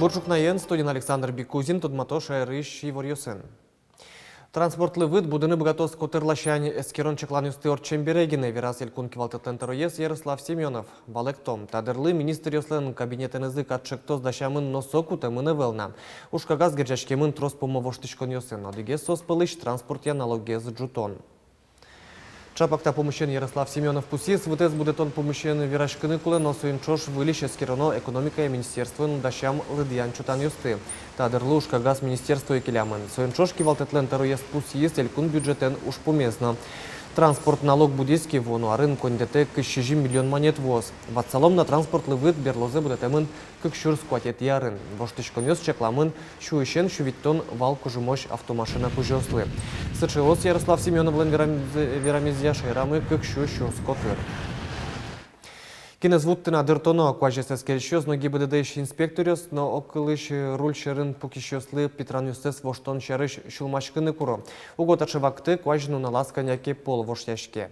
Бурчукнаен, студент Александр Бикузин, Тудмато Шайрыш и Ворьюсен. Транспортлы вид будыны богатос котырлащань эскерон чекланюсты орчемберегины вирас елкун кивалтытлен Ярослав Семенов. Балектом тадырлы министр yoslен кабинетенызы катшектоз дащамын носоку темыны велна. Ушкагаз герчашкемын трос помовоштышкон yosen, одиге соспылыш транспорт я налогез джутон. Чапакта помощен Ярослав Семенов пусис, вытез будет он помощен вирашкины куле, но суинчош вылиш эскероно экономика и министерство дащам лыдьян чутан юсты. Тадырлы ушкагаз министерство и келямын. Суинчош кивалтетлен таруез пусис, елькун бюджетен уж помезно. Транспорт налог буддийский вону, а рынок кондете кыщежи миллион монет воз. Ватсалом на транспортлы вид берлозе будет эмын кыкшур скватет ярын. Боштышконёс чекламын шуишен шувиттон вал кужумощ автомашина кужослы. Сычевоз Ярослав Семенов верамизия шайрамы кыкшу скотыр. Кинезвуттына дыртоно кважесес керещёз, но ГИБДД инспекторёс, но окылыш рульшерын пукищёслы Петранюстес воштон шарыш шулмашкыны куро. Уготачы вакты кважну наласканяке пол воштяшке.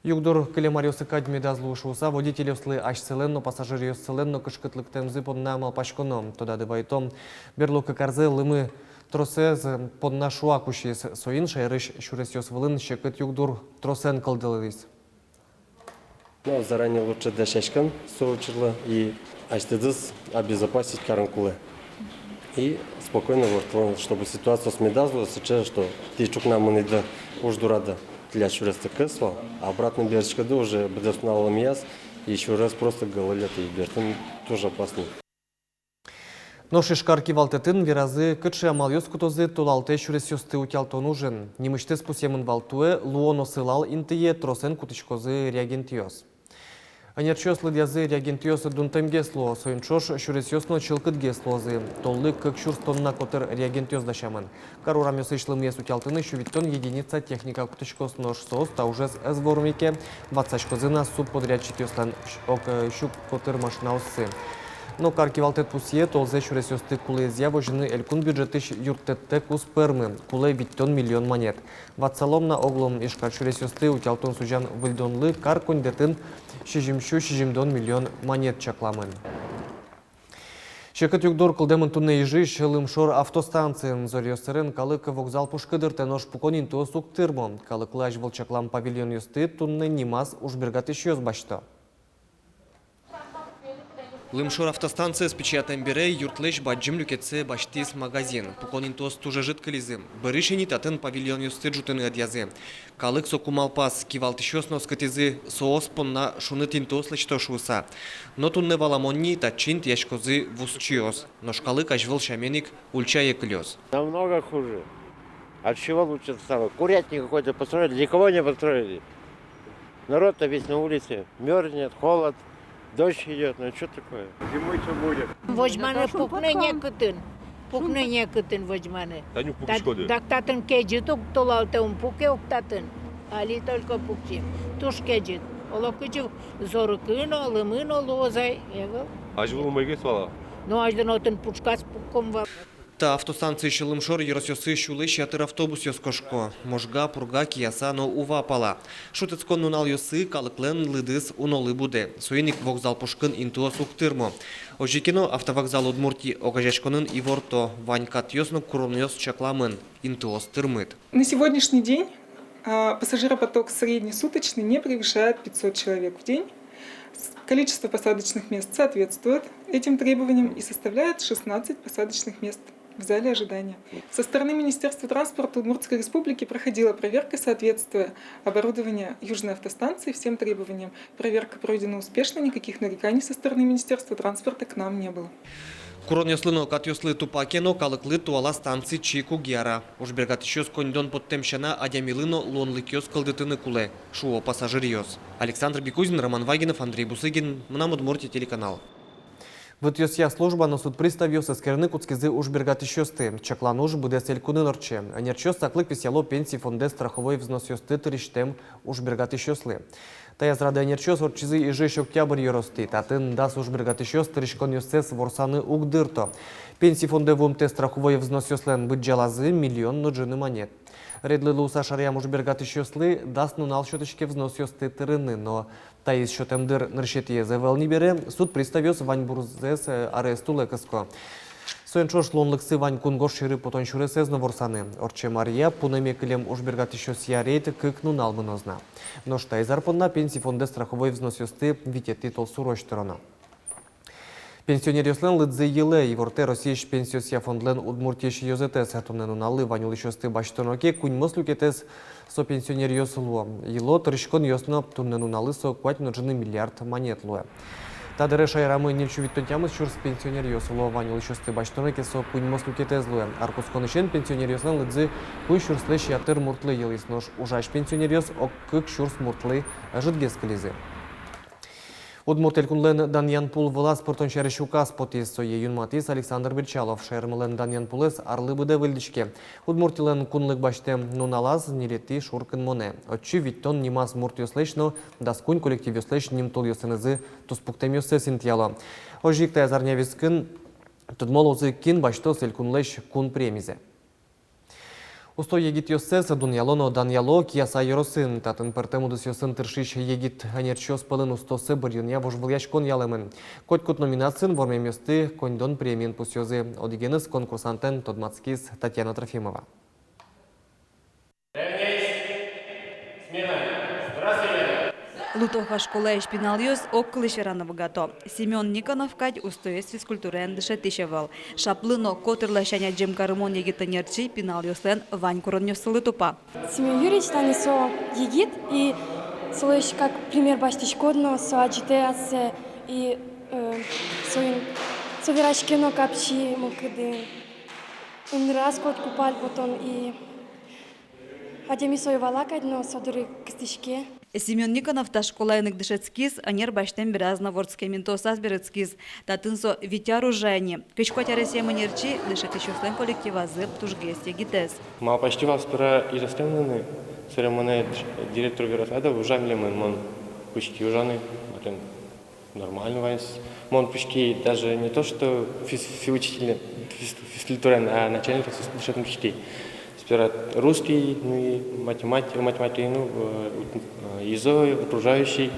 Югдур Калемариусы кадмеда злушуса, водителевслы ашселенно, пассажирёсселенно кышкытлык темзы подна малпашконом. Тода дывайтом берлука карзе лымы тросез подна шуакушис соин шайрыш шуресёс вылын щекыт югдур тросен кылдылырис. Но заранее лучше дощечкам соучила и ачтедыз обезопасить каранкулы. И спокойно, чтобы ситуация смедазла, сейчас что ты чукна мыныда уж дурада для чурesta кэсла, а обратно беречка да уже бедоснала мияс, и еще раз просто гололет и бертон тоже опасный. Но шишкарки валтетін виразы кытшы амалёс кутозы тулалте шуресёсты утялтон ужын. Немышты спусемын валтуэ луоно сылал интые тросен кутышкозы реагентиос. Анерчёслы дязы реагентиосы дунтемгесло, соинчош шуресёсно чылкытгеслозы. Толлы кыкшур тонна котыр реагентиос дашамын. Карурамёс ишлым ес утялтыны шувиттон единица техника кутышкос нож соос таужез эзворумике ватсашкозына субподрядчикёслан щук котыр машинаосы. Но карки валтет пусье, толзе шуресёсты кулы зявожины элькун бюджетыш юртетте кус пермы, кулы виттон миллион монет. Ватсалом на оглом ишкар шуресёсты утялтон сужан выльдонлы кар кондетін шижимдон миллион монет чакламын. Шекет югдор кылдемын тунне ижи шылымшор автостанциян зорьёсырын калык вокзал пушкыдыр тенош пуконин то суктырмо. Калыклы ажвыл чаклам павильон юсты тунне нимас ужбергатыш ёз башто. Лымшор автостанция с печатаем бере юртлеш баджим люкетсе баштис магазин. Пуконин тос туже жидкализы. Барышини татын павильон юсты джутыны адьязы. Калык сокумал пас кивалтышёсно скатизы соос понна шунытин тослыч тошуса. Но тунне валамонни тачин тяжкозы вусчиос. Но шкалык ажвыл шаменик ульча еклёс. Намного хуже. От чего лучше стало? Курятник какой-то построили, никого не построили. Народ-то весь на улице. Мерзнет, холод. Дождь идет, ну что такое? Зимой что будет? Возьманы пукны кытын возьманы. Таню пук шкоды. Дактатын кеджит толалте пуке октатын. Али только пукчи. Туш кеджит. Ола кыжы зоры кыно, лымыно лозай. Ажвыл умайге свала. Ну аждан отын пучкас пукком ва. Та автостанции шылымшор еросёсы шулы шатыр автобус ёскошко. Можга, пурга, кияса, но ува пала. Шутецкон нунал ёсы, калыклен лыдыс унолы буде. Суиник вокзал пушкын интуо суктырмо. Ожикино автовокзал Удмуртии огажешконын иворто. Ванькат ёсно курон ёс чакламын. Интуо стырмыт. На сегодняшний день пассажиропоток среднесуточный не превышает 500 человек в день. Количество посадочных мест соответствует этим требованиям и составляет 16 посадочных мест в зале ожидания. Со стороны Министерства транспорта Удмуртской Республики проходила проверка соответствия оборудования Южной автостанции всем требованиям. Проверка пройдена успешно, никаких нареканий со стороны Министерства транспорта к нам не было. Курон ёслыно кат ёслы тупакено калыклы туала станции чику гиара. Ужбергат ещё кондон подтемщана адямилыно лонлык ёс кылдытыны куле. Шуо пассажир ёс. Александр Бикузин, Роман Вагинов, Андрей Бусыгин. Мнам Удмуртия телеканал. Вот ёсья служба на суд приставёс эскерны куцкизы ужбергат ещёсты. Чаклан уж буде селькуны норче. Анерчёс таклык весяло пенсии фонде страховой взнос ёсты тыриштем ужбергат ещёслы. Тая зрада анерчёс орчизы и жещ октябрь ёросты. Татын дас ужбергат ещёс тыришкон ёсес ворсаны угдырто. Пенсии фонде вумте страховой взнос ёслен быть джалазы миллион ноджины монет. Редли луса шаря мужбергати щосли даст нунал щоточки взнос йости терени, но та із щотемдир нерщетіє зевелні бере, суд приставьос вань бурзес аресту лекаско. Соенчош лонлыксы вань кунгош ширы потон шуресе зноворсаны. Орче Мария пунеме килем ужбергати щос ярейт кык нунал мнозна. Но штай зарпонна пенсии фонде страховой взнос йости вите титул сурочторона. Пенсионер йослен лыдзе еле и ворте Россияш пенсиосия фондлен удмуртеш йозетес хатунену налы ваню лишосты баштоноке кунь мослюкетес со пенсионер йослуо. Ело торишкон йосно туннену налы со квать ножины миллиард монет луе. Тадере шайрамы нельчу виттонтямыз чурс пенсионер йослуо ваню лишосты баштоноке со кунь мослюкетес луе. Аркус конышен пенсионер йослен лыдзе кунь чурслеш ятыр муртлы елис нож ужаш пенсионер йос ок кык чурс муртлы жидгес кылизы. Удмуртель кунлен Даньян Пул вылаз портончары шукас потис сое юнматис Александр Бельчалов. Шермлен Даньян Пулес арлы быде выльдичке. Удмуртилен кунлык баште нуналаз нилети шуркын моне. Отчи виттон нимас мурт йослешно, даскунь коллектив йослеш нимтул йосенезы туспуктем йосе синтьяло. Ожикта язарня вискын tudmolozы кин башто сель кунлеш кун премизе. Устой егит йосес дуньялоно даньяло кияса йоросын, татын пертемудус йосын тыршиш егит анерчос пылын устосы бұрйыня божбыляш кон ялымын. Кот-кот номинацин вормем йосты кондон премиен пусьозы. Одигенес конкурсантен Тодмацкис Татьяна Трофимова. Лутоха школа шпиналиос окклыш рановгато. Семен Никонов кать устоес физкультурен дышетишевал. Шаплыно котырлашаня джемкарымон егитанерчи пиналиослен вань коронёсылы тупа. Семен Юрьевич танесо егит и слышь как пример баштишкодно со аджитеасе и совирашкено капчи мукды. Раз кот купаль потом и адеми соевалакать но содыры кстишке. Семен Никонов та школа иных дышецкиз, анер баштем беразнавордская ментосас берецкиз. Татынсо витяру жени. Кычкотя Россия манерчи дышетишуслен коллектива зып тужгесте гитес. Мал почти вас пора и расстемлены. Церемония директор Верослада ужамили мон почти ужаны. Нормально вайс. Мон почти даже не то что физкультурен, а начальник дышетным почти. Сперва русский, ну и математика, ну, язык, окружающий.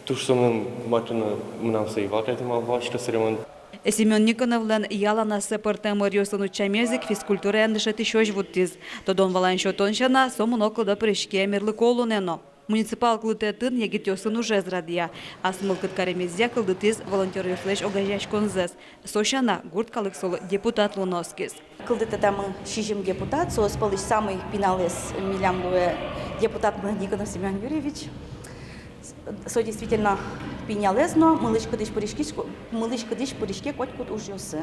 То, что мы нам соевал, это мало что церемон. Семен Никоновлен ялана сепартем орёсын учамезик физкультура эндышет еще жвуттиз. Тодон валан шотоншана сомунокылда прыжке мерлыколунено. Муниципал клытетін егет йосын уже зрадия. Асмылкыт каремезия кылдытиз волонтер йослеш огажаш конзес. Сошана гурт калыксол депутат Луноскис. Кылдытатамы шижим депутат, сооспалыш самый пиналес милямлуе депутат Никонов Семен Юрьевич. Со действительно пинялезно, мылышка дыш пырышке котькут ужёсы.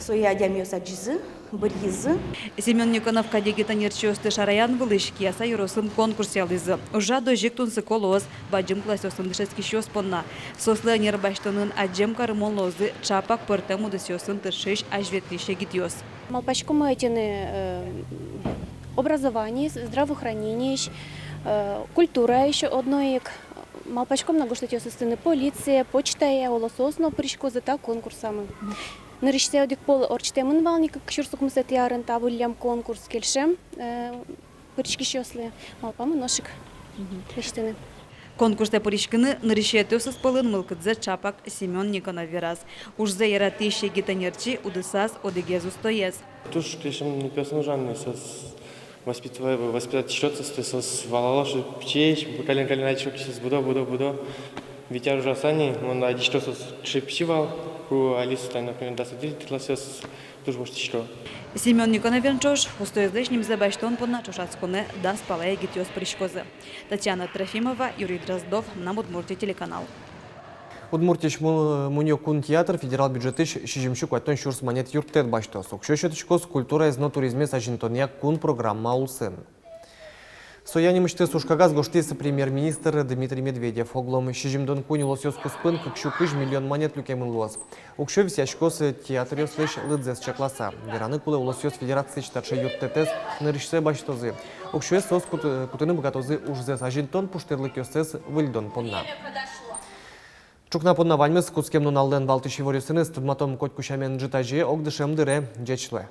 Соя адямиоса джизы, бырьизы. Семен Никонов кадегита нерчиосты шараян вылышки, аса юросын конкурс ялызы. Ужа дожик тунсы колоз, баджим классёсын дышецки щёс понна. Сослы нербаштанын аджем карымон лозы, чапак пыртему дысёсын тыршиш ажветлище гитьёс. Малпачком этины образование, здравоохранение, культура еще одной. Малпачком нагоштать сыны полиция, почта, олососно пришкозы так конкурсами. Нариште одик пол орчтемын валника кшурсук мусет ярын табулям конкурс келшем пришки щослы малпамы ношик кештены. Конкурсте поришкины наришете с полын мылкыдзе чапак Семен Никонов вераз. Ужзе яратище гитанерчи удысас одегезу стоез. Туш клешем не пёсен жанный сос воспитать счётстве сос валалоши пчеч колен начок сос будо. Витяр ужасани, он один что сос шепчивал. Алиса, например, даст отделить, тоже может что. Семен Никоновенчош, устоязлешним забаштон подна чушацконе да спалая гитёс пришкозы. Татьяна Трофимова, Юрий Дроздов, на Удмуртия телеканал. Удмуртиш муньокун театр федерал бюджетыш шижимшук ваттон шурс монет юртет баштос. Укшёшетышкос культура изно туризме сажинтония кун программа улсын. Соянимышты сушкагаз гоштес премьер-министр Дмитрий Медведев. Оглом шижимдон кунь лосёску спын, как щукыш миллион монет люкемын лос. Укшё висяшкос театр ёслеш лыдзес чакласа. Вераны кулы лосёс федерации штатша юртетес нырышсе баштозы. Укшё сос кутыны богатозы ужзес ажинтон пуштерлык ёсес выльдон понна. Чукна понна вальмес куцкем нуналден валтыши ворюсыныз, tudmatom котькушамен житажи огдышем дыре джечле.